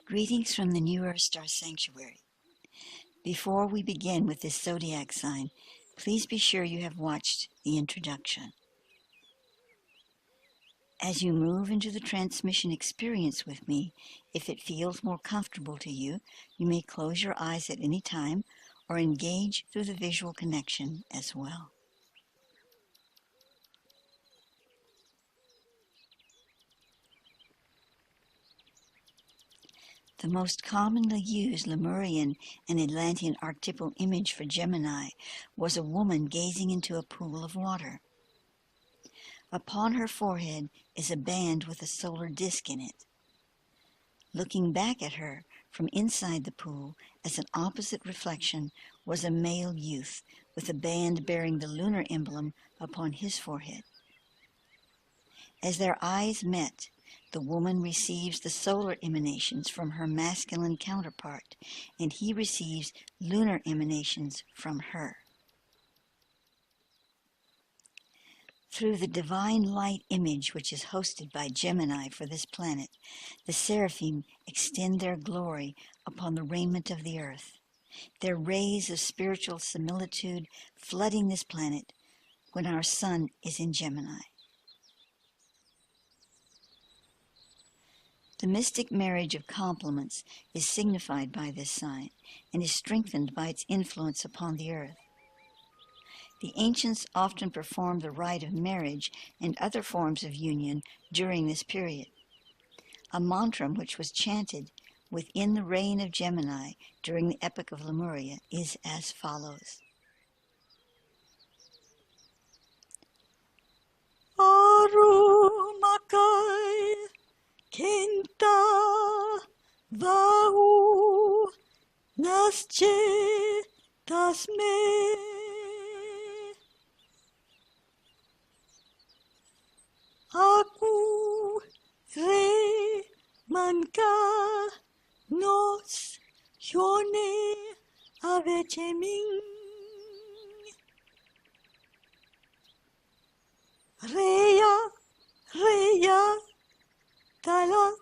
Greetings from the New Earth Star Sanctuary. Before we begin with this zodiac sign, please be sure you have watched the introduction. As you move into the transmission experience with me, if it feels more comfortable to you, you may close your eyes at any time or engage through the visual connection as well. The most commonly used Lemurian and Atlantean archetypal image for Gemini was a woman gazing into a pool of water. Upon her forehead is a band with a solar disk in it. Looking back at her from inside the pool as an opposite reflection was a male youth with a band bearing the lunar emblem upon his forehead. As their eyes met, the woman receives the solar emanations from her masculine counterpart, and he receives lunar emanations from her. Through the divine light image which is hosted by Gemini for this planet, the seraphim extend their glory upon the raiment of the earth, their rays of spiritual similitude flooding this planet when our sun is in Gemini. The mystic marriage of complements is signified by this sign and is strengthened by its influence upon the earth. The ancients often performed the rite of marriage and other forms of union during this period. A mantra which was chanted within the reign of Gemini during the Epic of Lemuria is as follows. Arumakai Kenta Vau Nasce Tasme Aku Re Manka Nos Yone Avecheming Reya Talak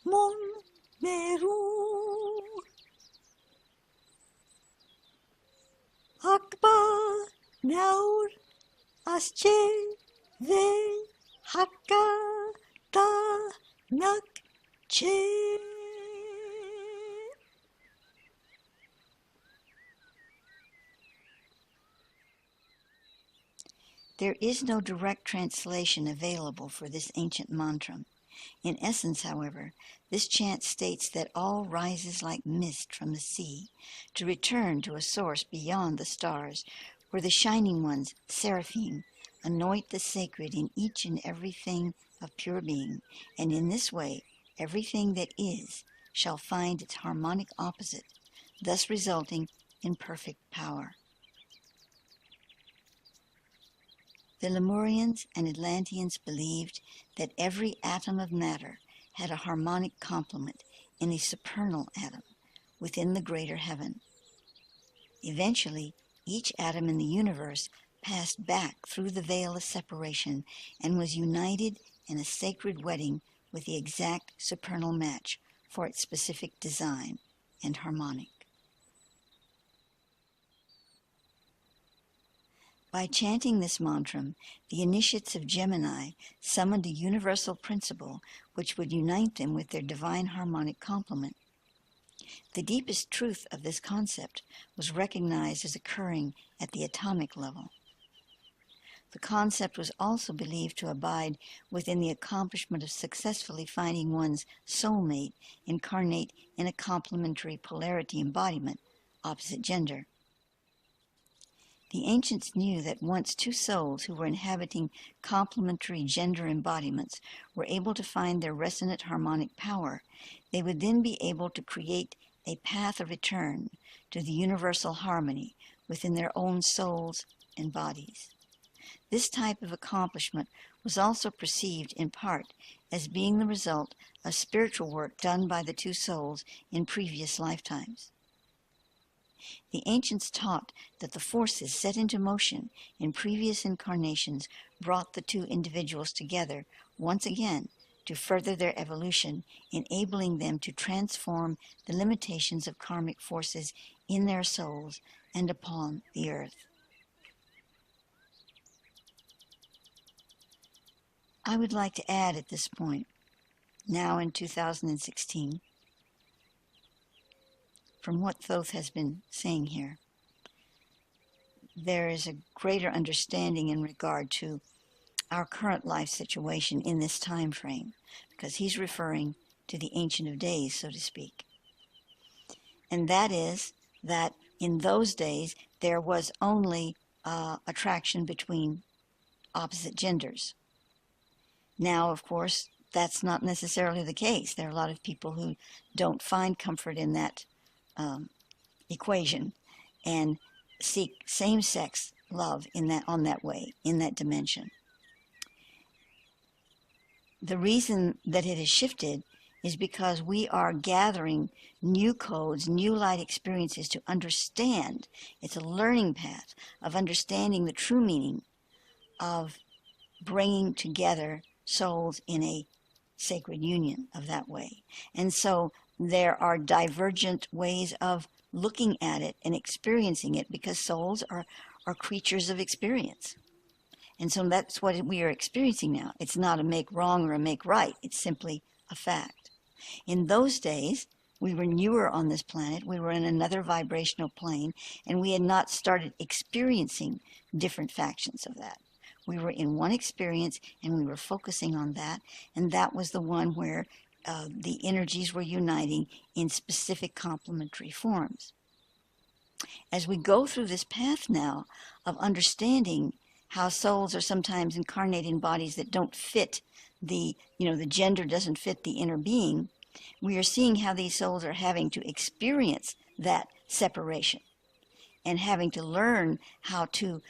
Mon Meru Akbar Naur Asche Ve Hakka Ta Nak Che. There is no direct translation available for this ancient mantra. In essence, however, this chant states that all rises like mist from the sea, to return to a source beyond the stars, where the shining ones, seraphim, anoint the sacred in each and everything of pure being, and in this way everything that is shall find its harmonic opposite, thus resulting in perfect power. The Lemurians and Atlanteans believed that every atom of matter had a harmonic complement in a supernal atom within the greater heaven. Eventually, each atom in the universe passed back through the veil of separation and was united in a sacred wedding with the exact supernal match for its specific design and harmonic. By chanting this mantra, the initiates of Gemini summoned a universal principle which would unite them with their divine harmonic complement. The deepest truth of this concept was recognized as occurring at the atomic level. The concept was also believed to abide within the accomplishment of successfully finding one's soulmate incarnate in a complementary polarity embodiment, opposite gender. The ancients knew that once two souls who were inhabiting complementary gender embodiments were able to find their resonant harmonic power, they would then be able to create a path of return to the universal harmony within their own souls and bodies. This type of accomplishment was also perceived in part as being the result of spiritual work done by the two souls in previous lifetimes. The ancients taught that the forces set into motion in previous incarnations brought the two individuals together once again to further their evolution, enabling them to transform the limitations of karmic forces in their souls and upon the earth. I would like to add at this point, now in 2016, from what Thoth has been saying here, there is a greater understanding in regard to our current life situation in this time frame, because he's referring to the Ancient of Days, so to speak. And that is that in those days there was only attraction between opposite genders. Now, of course, that's not necessarily the case. There are a lot of people who don't find comfort in that equation and seek same-sex love in that dimension. The reason that it has shifted is because we are gathering new codes, new light experiences to understand. It's a learning path of understanding the true meaning of bringing together souls in a sacred union of that way. And so there are divergent ways of looking at it and experiencing it, because souls are creatures of experience. And so that's what we are experiencing now. It's not a make wrong or a make right. It's simply a fact. In those days, we were newer on this planet. We were in another vibrational plane, and we had not started experiencing different factions of that. We were in one experience, and we were focusing on that, and that was the one where the energies were uniting in specific complementary forms. As we go through this path now of understanding how souls are sometimes incarnated in bodies that don't fit the gender doesn't fit the inner being, we are seeing how these souls are having to experience that separation and having to learn how to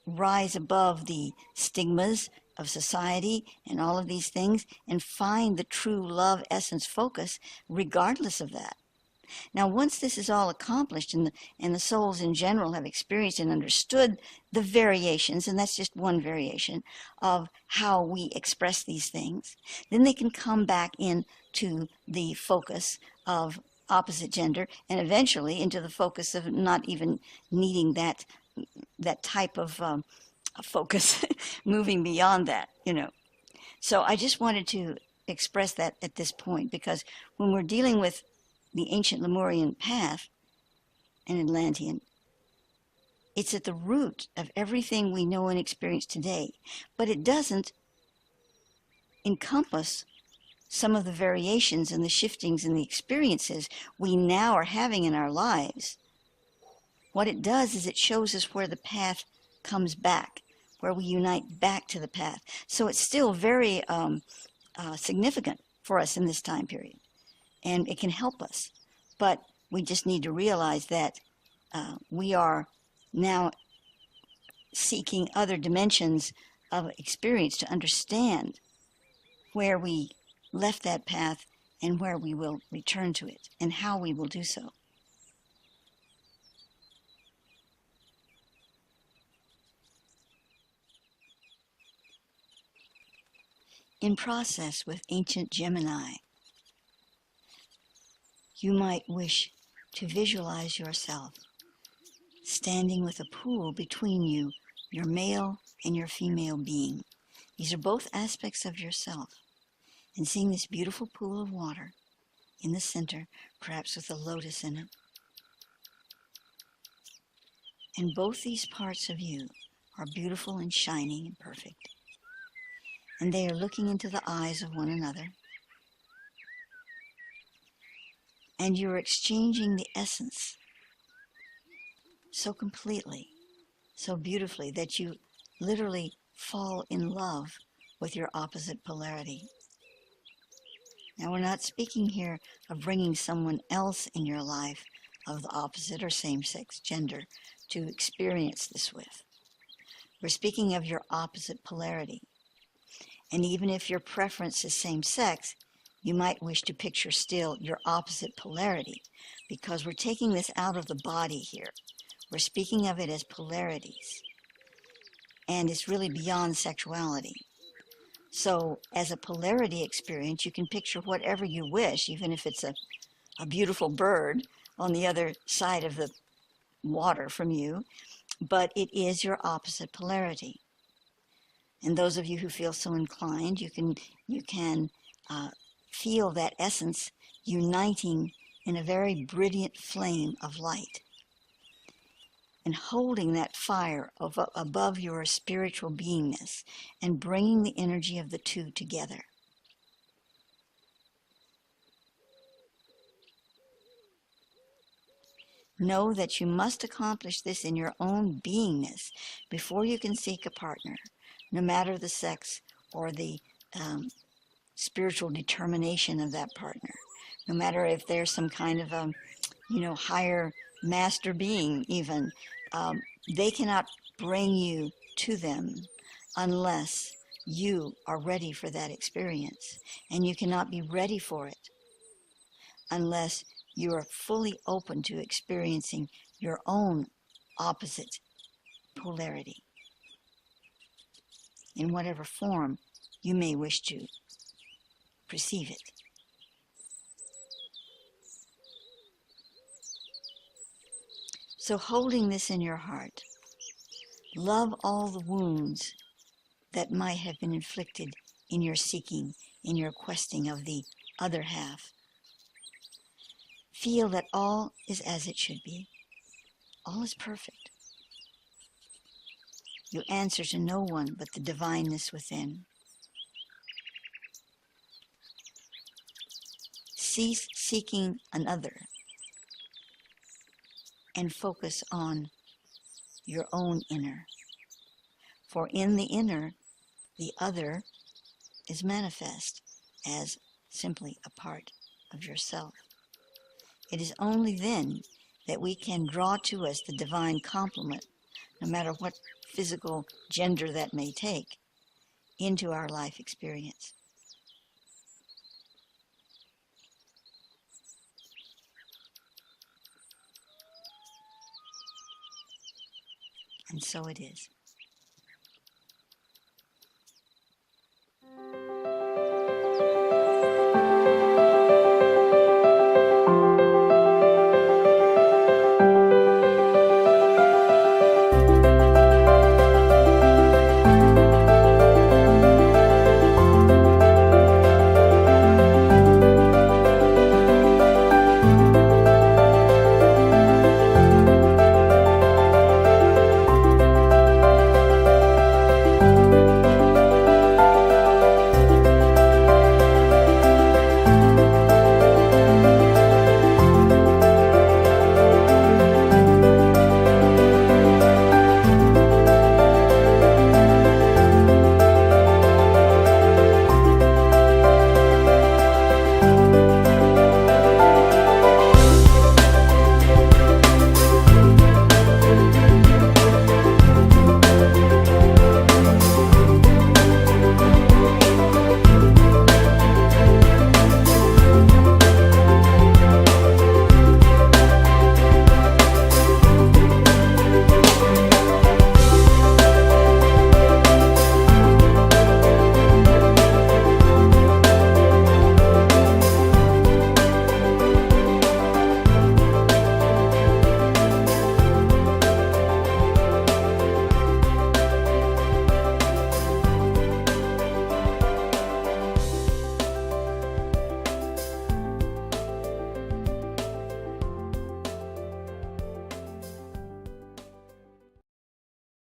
rise above the stigmas of society and all of these things and find the true love essence focus regardless of that. Now, once this is all accomplished and the souls in general have experienced and understood the variations, and that's just one variation of how we express these things, then they can come back into the focus of opposite gender and eventually into the focus of not even needing that type of focus, moving beyond that, So I just wanted to express that at this point, because when we're dealing with the ancient Lemurian path and Atlantean, it's at the root of everything we know and experience today, but it doesn't encompass some of the variations and the shiftings and the experiences we now are having in our lives. What it does is it shows us where the path comes back, where we unite back to the path. So it's still very significant for us in this time period, and it can help us. But we just need to realize that we are now seeking other dimensions of experience to understand where we left that path and where we will return to it and how we will do so. In process with ancient Gemini, you might wish to visualize yourself standing with a pool between you, your male and your female being. These are both aspects of yourself. And seeing this beautiful pool of water in the center, perhaps with a lotus in it. And both these parts of you are beautiful and shining and perfect. And they are looking into the eyes of one another. And you're exchanging the essence so completely, so beautifully, that you literally fall in love with your opposite polarity. Now, we're not speaking here of bringing someone else in your life of the opposite or same-sex gender to experience this with. We're speaking of your opposite polarity. And even if your preference is same-sex, you might wish to picture still your opposite polarity, because we're taking this out of the body here. We're speaking of it as polarities. And it's really beyond sexuality. So as a polarity experience, you can picture whatever you wish, even if it's a beautiful bird on the other side of the water from you, but it is your opposite polarity. And those of you who feel so inclined, you can feel that essence uniting in a very brilliant flame of light, and holding that fire above your spiritual beingness and bringing the energy of the two together. Know that you must accomplish this in your own beingness before you can seek a partner, no matter the sex or the spiritual determination of that partner, no matter if there's some kind of a, higher master being even. They cannot bring you to them unless you are ready for that experience. And you cannot be ready for it unless you are fully open to experiencing your own opposite polarity in whatever form you may wish to perceive it. So holding this in your heart, love all the wounds that might have been inflicted in your seeking, in your questing of the other half. Feel that all is as it should be. All is perfect. You answer to no one but the divineness within. Cease seeking another and focus on your own inner. For in the inner, the other is manifest as simply a part of yourself. It is only then that we can draw to us the divine complement, no matter what physical gender that may take, into our life experience. And so it is.